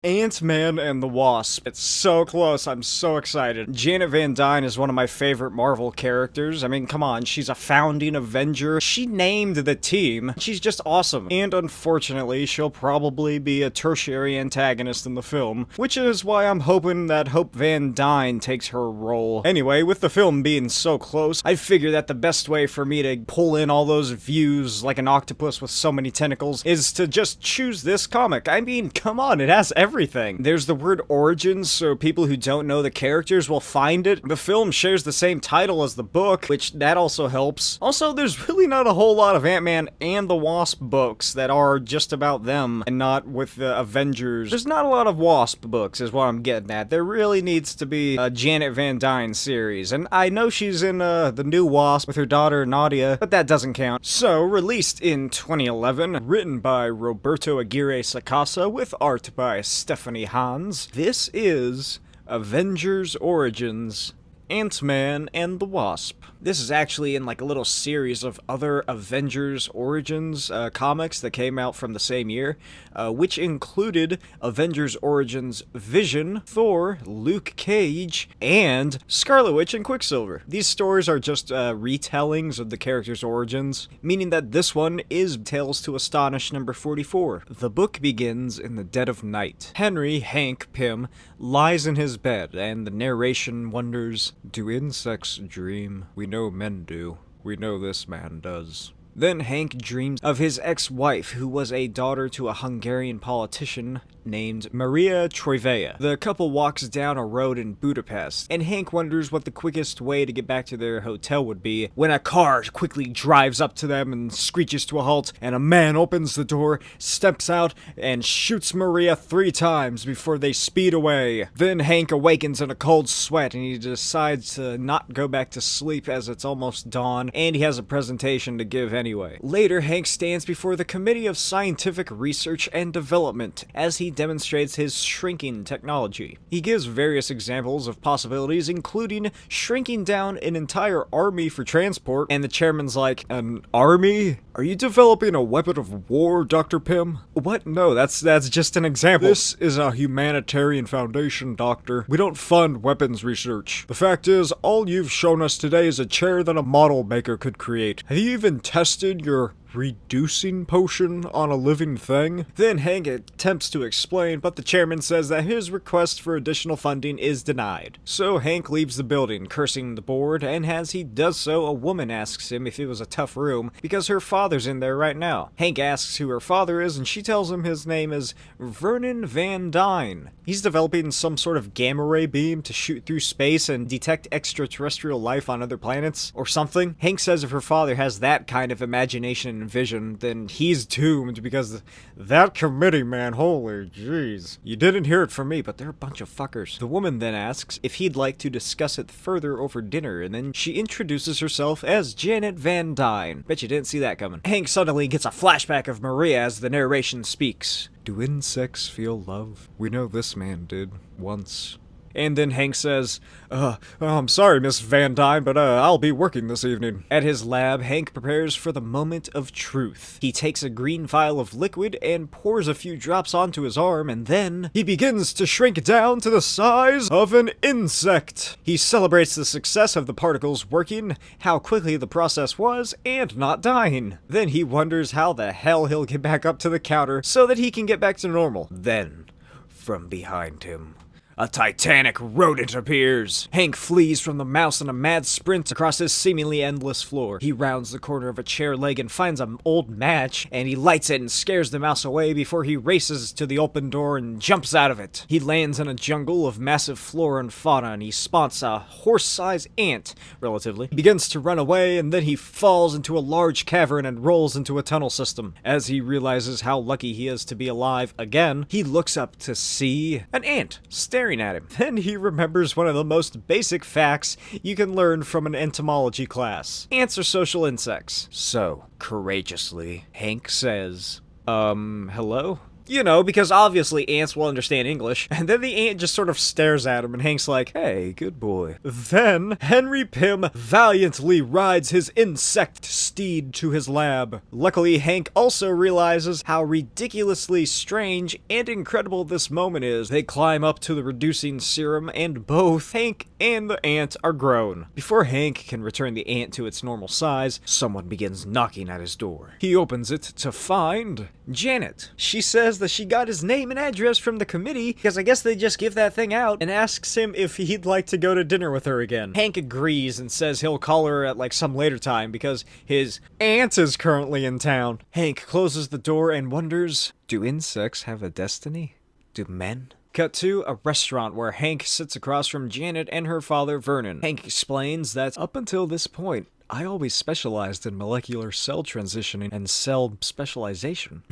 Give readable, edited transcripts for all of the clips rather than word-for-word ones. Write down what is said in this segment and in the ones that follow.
Ant-Man and the Wasp. It's so close, I'm so excited. Janet Van Dyne is one of my favorite Marvel characters. I mean, come on, she's a founding Avenger. She named the team. She's just awesome. And unfortunately, she'll probably be a tertiary antagonist in the film, which is why I'm hoping that Hope Van Dyne takes her role. Anyway, with the film being so close, I figure that the best way for me to pull in all those views like an octopus with so many tentacles is to just choose this comic. I mean, come on, it has everything. There's the word origins, so people who don't know the characters will find it. The film shares the same title as the book, which that also helps. Also, there's really not a whole lot of Ant-Man and the Wasp books that are just about them and not with the Avengers. There's not a lot of Wasp books is what I'm getting at. There really needs to be a Janet Van Dyne series, and I know she's in the new Wasp with her daughter Nadia, but that doesn't count. So, released in 2011, written by Roberto Aguirre-Sacasa with art by Stephanie Hans, this is Avengers Origins, Ant-Man and the Wasp. This is actually in like a little series of other Avengers Origins comics that came out from the same year, which included Avengers Origins Vision, Thor, Luke Cage, and Scarlet Witch and Quicksilver. These stories are just retellings of the characters' origins, meaning that this one is Tales to Astonish number 44. The book begins in the dead of night. Henry, Hank Pym, lies in his bed, and the narration wonders, do insects dream? We know men do. We know this man does. Then Hank dreams of his ex-wife, who was a daughter to a Hungarian politician named Maria Troivea. The couple walks down a road in Budapest, and Hank wonders what the quickest way to get back to their hotel would be when a car quickly drives up to them and screeches to a halt, and a man opens the door, steps out, and shoots Maria 3 times before they speed away. Then Hank awakens in a cold sweat, and he decides to not go back to sleep as it's almost dawn, and he has a presentation to give anyway. Later, Hank stands before the Committee of Scientific Research and Development as he demonstrates his shrinking technology. He gives various examples of possibilities, including shrinking down an entire army for transport, and the chairman's like, an army? Are you developing a weapon of war, Dr. Pym? What? No, that's just an example. This is a humanitarian foundation, Doctor. We don't fund weapons research. The fact is, all you've shown us today is a chair that a model maker could create. Have you even tested your reducing potion on a living thing? Then Hank attempts to explain, but the chairman says that his request for additional funding is denied. So Hank leaves the building, cursing the board, and as he does so, a woman asks him if it was a tough room, because her father's in there right now. Hank asks who her father is, and she tells him his name is Vernon Van Dyne. He's developing some sort of gamma ray beam to shoot through space and detect extraterrestrial life on other planets, or something. Hank says if her father has that kind of imagination and vision, then he's doomed, because that committee, man, holy jeez. You didn't hear it from me, but they're a bunch of fuckers. The woman then asks if he'd like to discuss it further over dinner, and then she introduces herself as Janet Van Dyne. Bet you didn't see that coming. Hank suddenly gets a flashback of Maria as the narration speaks. Do insects feel love? We know this man did, once. And then Hank says, I'm sorry, Miss Van Dyne, but I'll be working this evening. At his lab, Hank prepares for the moment of truth. He takes a green vial of liquid and pours a few drops onto his arm, and then he begins to shrink down to the size of an insect. He celebrates the success of the particles working, how quickly the process was, and not dying. Then he wonders how the hell he'll get back up to the counter so that he can get back to normal. Then, from behind him, a titanic rodent appears. Hank flees from the mouse in a mad sprint across his seemingly endless floor. He rounds the corner of a chair leg and finds an old match, and he lights it and scares the mouse away before he races to the open door and jumps out of it. He lands in a jungle of massive flora and fauna, and he spots a horse-sized ant, relatively. He begins to run away, and then he falls into a large cavern and rolls into a tunnel system. As he realizes how lucky he is to be alive again, he looks up to see an ant staring at him. Then he remembers one of the most basic facts you can learn from an entomology class. Ants are social insects. So, courageously, Hank says, hello? You know, because obviously ants will understand English. And then the ant just sort of stares at him, and Hank's like, hey, good boy. Then Hank Pym valiantly rides his insect steed to his lab. Luckily, Hank also realizes how ridiculously strange and incredible this moment is. They climb up to the reducing serum, and both Hank and the ant are grown. Before Hank can return the ant to its normal size, someone begins knocking at his door. He opens it to find Janet. She says that she got his name and address from the committee, because I guess they just give that thing out, and asks him if he'd like to go to dinner with her again. Hank agrees and says he'll call her at like some later time because his aunt is currently in town. Hank closes the door and wonders, do insects have a destiny? Do men? Cut to a restaurant where Hank sits across from Janet and her father Vernon. Hank explains that up until this point, I always specialized in molecular cell transitioning and cell specialization.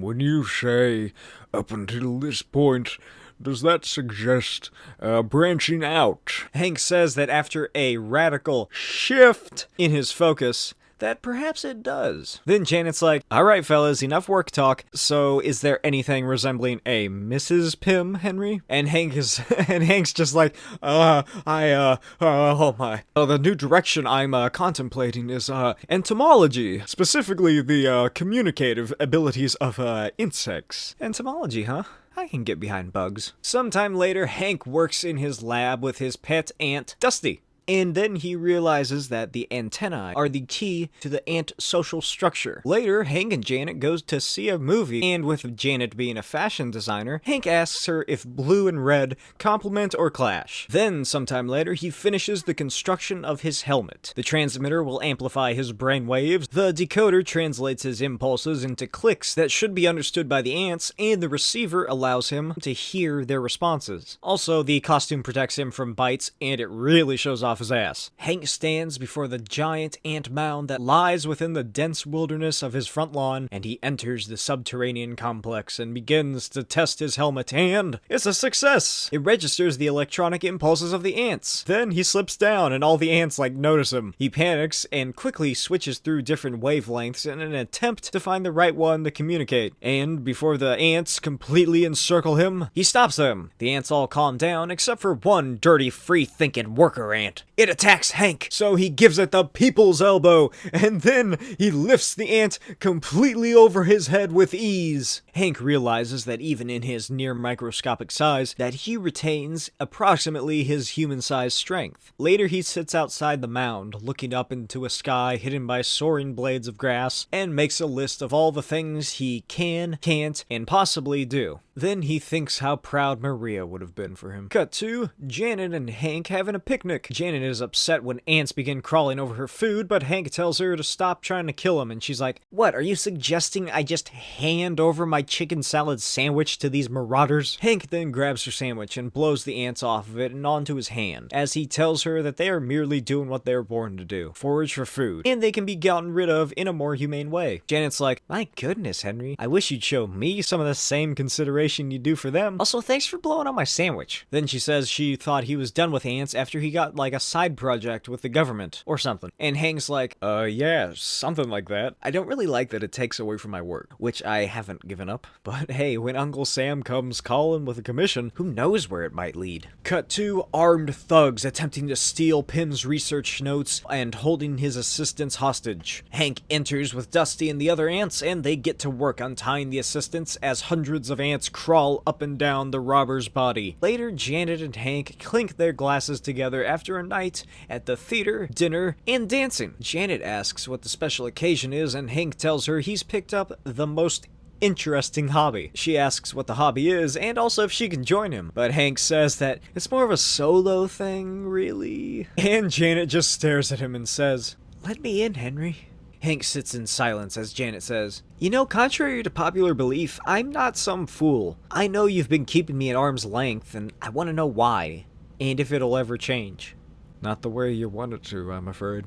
When you say up until this point, does that suggest branching out? Hank says that after a radical shift in his focus, that perhaps it does. Then Janet's like, alright fellas, enough work talk, so is there anything resembling a Mrs. Pym, Henry? And Hank's just like, oh my. Oh, the new direction I'm contemplating is entomology, specifically the communicative abilities of insects. Entomology, huh? I can get behind bugs. Sometime later, Hank works in his lab with his pet ant, Dusty. And then he realizes that the antennae are the key to the ant social structure. Later, Hank and Janet goes to see a movie, and with Janet being a fashion designer, Hank asks her if blue and red complement or clash. Then, sometime later, he finishes the construction of his helmet. The transmitter will amplify his brain waves, the decoder translates his impulses into clicks that should be understood by the ants, and the receiver allows him to hear their responses. Also, the costume protects him from bites, and it really shows off his ass. Hank stands before the giant ant mound that lies within the dense wilderness of his front lawn, and he enters the subterranean complex and begins to test his helmet, and it's a success! It registers the electronic impulses of the ants. Then he slips down and all the ants notice him. He panics and quickly switches through different wavelengths in an attempt to find the right one to communicate. And before the ants completely encircle him, he stops them. The ants all calm down except for one dirty, free-thinking worker ant. It attacks Hank, so he gives it the people's elbow, and then he lifts the ant completely over his head with ease. Hank realizes that even in his near microscopic size, that he retains approximately his human-sized strength. Later he sits outside the mound, looking up into a sky hidden by soaring blades of grass, and makes a list of all the things he can, can't, and possibly do. Then he thinks how proud Maria would have been for him. Cut to Janet and Hank having a picnic. Janet is upset when ants begin crawling over her food, but Hank tells her to stop trying to kill them, and she's like, what, are you suggesting I just hand over my chicken salad sandwich to these marauders? Hank then grabs her sandwich and blows the ants off of it and onto his hand, as he tells her that they are merely doing what they were born to do, forage for food, and they can be gotten rid of in a more humane way. Janet's like, my goodness, Henry, I wish you'd show me some of the same consideration you do for them. Also, thanks for blowing up my sandwich. Then she says she thought he was done with ants after he got a side project with the government or something. And Hank's like, yeah, something like that. I don't really like that it takes away from my work, which I haven't given up. But hey, when Uncle Sam comes calling with a commission, who knows where it might lead. Cut to armed thugs attempting to steal Pym's research notes and holding his assistants hostage. Hank enters with Dusty and the other ants, and they get to work untying the assistants as hundreds of ants crawl up and down the robber's body. Later, Janet and Hank clink their glasses together after a night at the theater, dinner, and dancing. Janet asks what the special occasion is, and Hank tells her he's picked up the most interesting hobby. She asks what the hobby is, and also if she can join him, but Hank says that it's more of a solo thing, really. And Janet just stares at him and says, let me in, Henry. Hank sits in silence as Janet says, you know, contrary to popular belief, I'm not some fool. I know you've been keeping me at arm's length, and I want to know why, and if it'll ever change. Not the way you want it to, I'm afraid.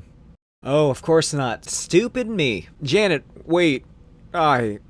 Oh, of course not. Stupid me. Janet, wait. I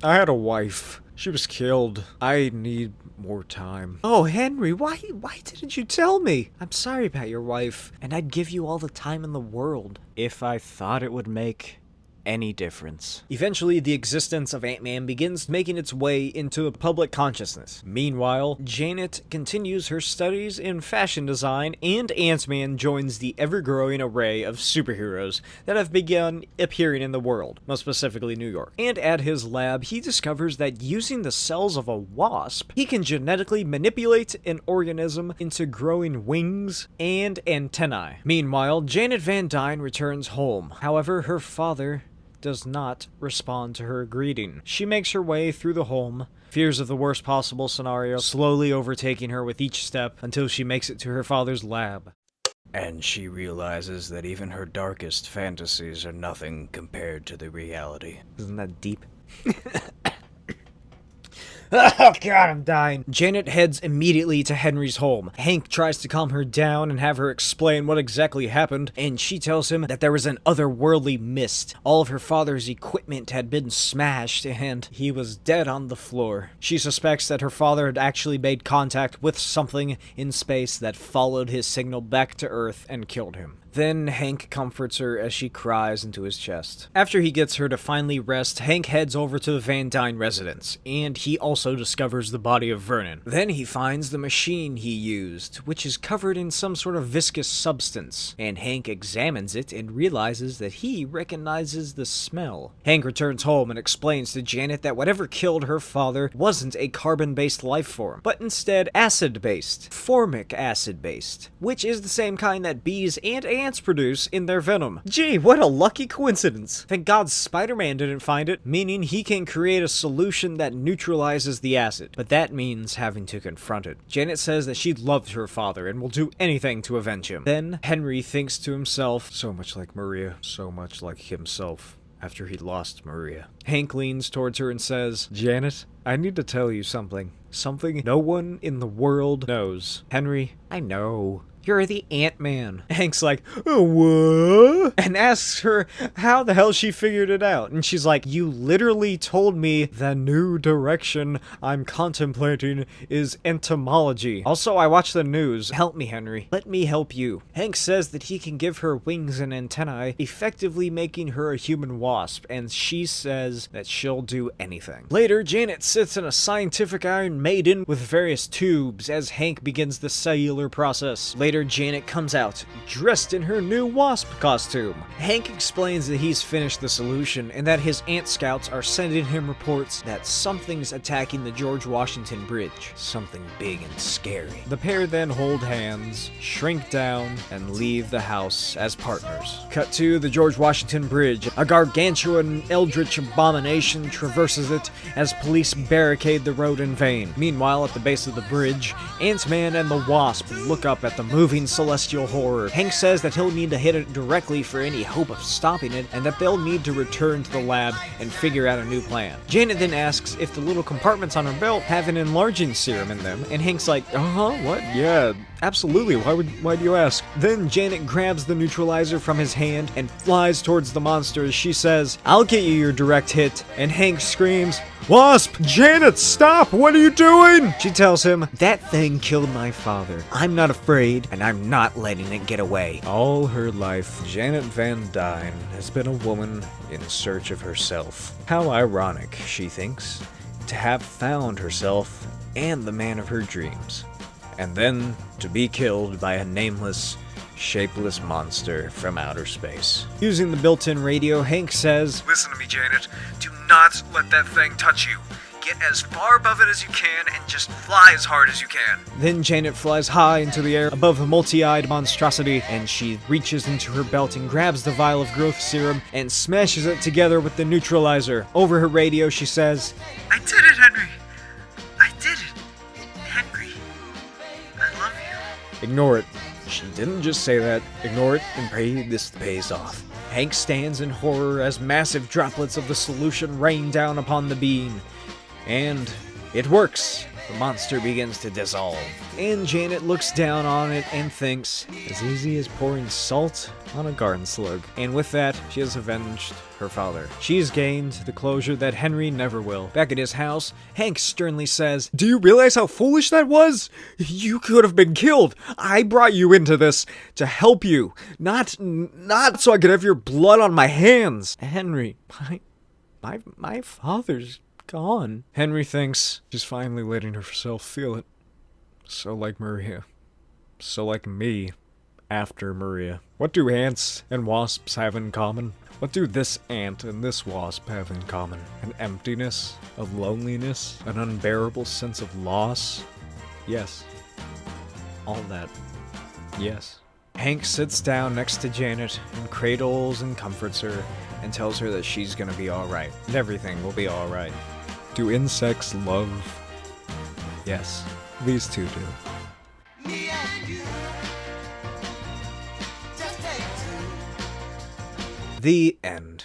had a wife. She was killed. I need more time. Oh, Henry, why didn't you tell me? I'm sorry about your wife, and I'd give you all the time in the world if I thought it would make any difference. Eventually, the existence of Ant-Man begins making its way into the public consciousness. Meanwhile, Janet continues her studies in fashion design, and Ant-Man joins the ever-growing array of superheroes that have begun appearing in the world, most specifically New York. And at his lab, he discovers that using the cells of a wasp, he can genetically manipulate an organism into growing wings and antennae. Meanwhile, Janet Van Dyne returns home. However, her father does not respond to her greeting. She makes her way through the home, fears of the worst possible scenario slowly overtaking her with each step until she makes it to her father's lab. And she realizes that even her darkest fantasies are nothing compared to the reality. Isn't that deep? Oh god, I'm dying. Janet heads immediately to Henry's home. Hank tries to calm her down and have her explain what exactly happened, and she tells him that there was an otherworldly mist. All of her father's equipment had been smashed, and he was dead on the floor. She suspects that her father had actually made contact with something in space that followed his signal back to Earth and killed him. Then Hank comforts her as she cries into his chest. After he gets her to finally rest, Hank heads over to the Van Dyne residence, and he also discovers the body of Vernon. Then he finds the machine he used, which is covered in some sort of viscous substance, and Hank examines it and realizes that he recognizes the smell. Hank returns home and explains to Janet that whatever killed her father wasn't a carbon-based life form, but instead acid-based, formic acid-based, which is the same kind that bees and ants produce in their venom. Gee, what a lucky coincidence. Thank God Spider-Man didn't find it, meaning he can create a solution that neutralizes the acid, but that means having to confront it. Janet says that she loved her father and will do anything to avenge him. Then Henry thinks to himself, so much like Maria, so much like himself. After he lost Maria. Hank leans towards her and says, Janet, I need to tell you something. Something no one in the world knows. Henry, I know. You're the Ant-Man. Hank's like, what? And asks her how the hell she figured it out. And she's like, you literally told me the new direction I'm contemplating is entomology. Also, I watch the news. Help me, Henry. Let me help you. Hank says that he can give her wings and antennae, effectively making her a human wasp. And she says that she'll do anything. Later, Janet sits in a scientific Iron Maiden with various tubes as Hank begins the cellular process. Later, Janet comes out, dressed in her new Wasp costume. Hank explains that he's finished the solution and that his ant scouts are sending him reports that something's attacking the George Washington Bridge. Something big and scary. The pair then hold hands, shrink down, and leave the house as partners. Cut to the George Washington Bridge. A gargantuan eldritch abomination traverses it as police barricade the road in vain. Meanwhile, at the base of the bridge, Ant-Man and the Wasp look up at the moving celestial horror. Hank says that he'll need to hit it directly for any hope of stopping it, and that they'll need to return to the lab and figure out a new plan. Janet then asks if the little compartments on her belt have an enlarging serum in them, and Hank's like, what? Yeah, absolutely, why do you ask? Then Janet grabs the neutralizer from his hand and flies towards the monster as she says, I'll get you your direct hit, and Hank screams, Wasp! Janet, stop! What are you doing? She tells him, that thing killed my father. I'm not afraid, and I'm not letting it get away. All her life, Janet Van Dyne has been a woman in search of herself. How ironic, she thinks, to have found herself and the man of her dreams, and then to be killed by a nameless, shapeless monster from outer space. Using the built-in radio, Hank says, listen to me, Janet. Do not let that thing touch you. Get as far above it as you can and just fly as hard as you can. Then Janet flies high into the air above the multi-eyed monstrosity, and she reaches into her belt and grabs the vial of growth serum and smashes it together with the neutralizer. Over her radio, she says, I did it, Henry. I did it. Henry, I love you. Ignore it. She didn't just say that. Ignore it and pray this pays off. Hank stands in horror as massive droplets of the solution rain down upon the being. And it works. the monster begins to dissolve. And Janet looks down on it and thinks, as easy as pouring salt on a garden slug. And with that, she has avenged her father. She's gained the closure that Henry never will. Back at his house, Hank sternly says, "Do you realize how foolish that was? You could have been killed. I brought you into this to help you, not so I could have your blood on my hands." Henry, my father's gone. Henry thinks she's finally letting herself feel it. So like Maria. So like me after Maria. What do ants and wasps have in common? What do this ant and this wasp have in common? An emptiness, a loneliness, an unbearable sense of loss? Yes. All that. Yes. Hank sits down next to Janet and cradles and comforts her and tells her that she's gonna be alright. And everything will be alright. Do insects love? Yes. These two do. Me and you. Just take two. The end.